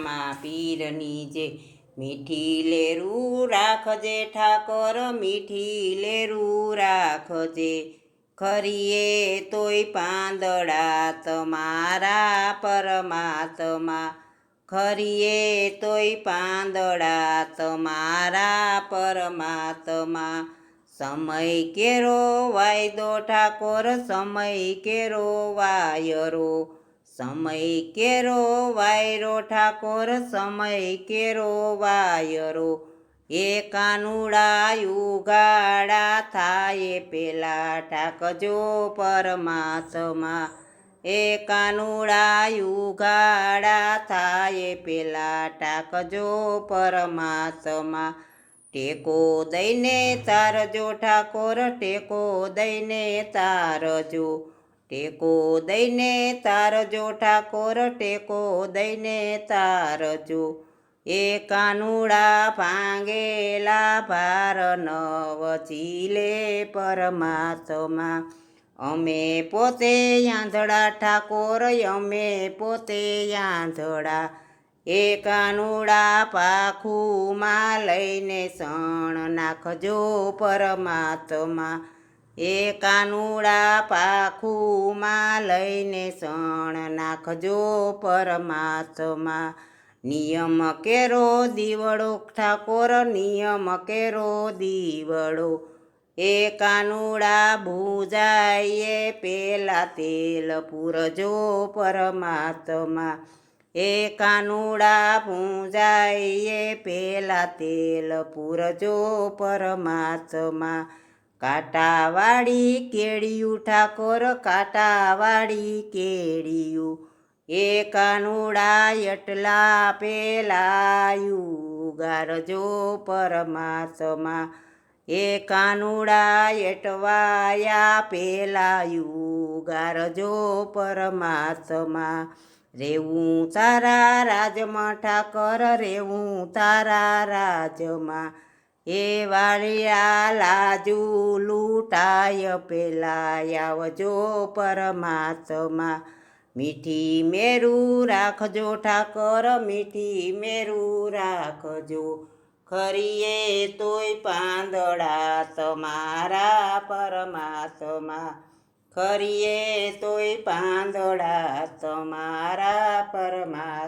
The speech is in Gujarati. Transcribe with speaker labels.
Speaker 1: રામા પીરની જે મીઠી લેરું રાખજે ઠાકોર મીઠી લેરું રાખજે ખરીએ તોય પાંદડા તમારા પરમાત્મા ખરીએ તોય પાંદડા તમારા પરમાત્મા સમય કેરો વાયદો ઠાકોર સમય કેરો વાયરો સમય કેરો વાયરો ઠાકોર સમય કેરો વાયરો એ કાનુડા યુગાડા થાય પેલા ઠાકજો પરમાત્મા એ કાનુડા યુગાડા થાય પેલા ઠાકજો પરમાત્મા ટેકો દઈને તારજો ઠાકોર ટેકો દઈને તારજો ટેકો દઈને તારજો ઠાકોર ટેકો દઈને તારજો એ કાનુડા ભાંગેલા ભાર નવચીલે પરમાત્મા અમે પોતે આંધળા ઠાકોર અમે પોતે આંધળા એ કાનુડા પાખુમાં લઈને સણ નાખજો પરમાત્મા એ કાનુડા પાખુમાં લઈને સણ નાખજો પરમાત્મા નિયમ કેરો દીવડો ઠાકોર નિયમ કેરો દીવડો એ કાનુડા ભૂજાઈએ પેલા તેલ પૂરજો પરમાત્મા એ કાનુડા ભૂજાઈએ પેલા તેલ પૂરજો પરમાત્મા કાંટાવાળી કેળિયું ઠાકોર કાંટાવાળી કેળિયું એ કાનુડા એટલા પેલાયું ગારજો પરમાત્મા એ કાનુડા એટવાયા પેલાયું ગારજો પરમાત્મા રેવું તારા રાજમાં ઠાકર રેવું તારા રાજમાં એ વાળિયા લાજુ લૂંટાય પેલા આવજો પરમાત્મા મીઠી મેરું રાખજો ઠાકોર મીઠી મેરું રાખજો ખરીએ તોય પાંદડા તમારા પરમાત્મા ખરીએ તોય પાંદડા તમારા પરમાત્મા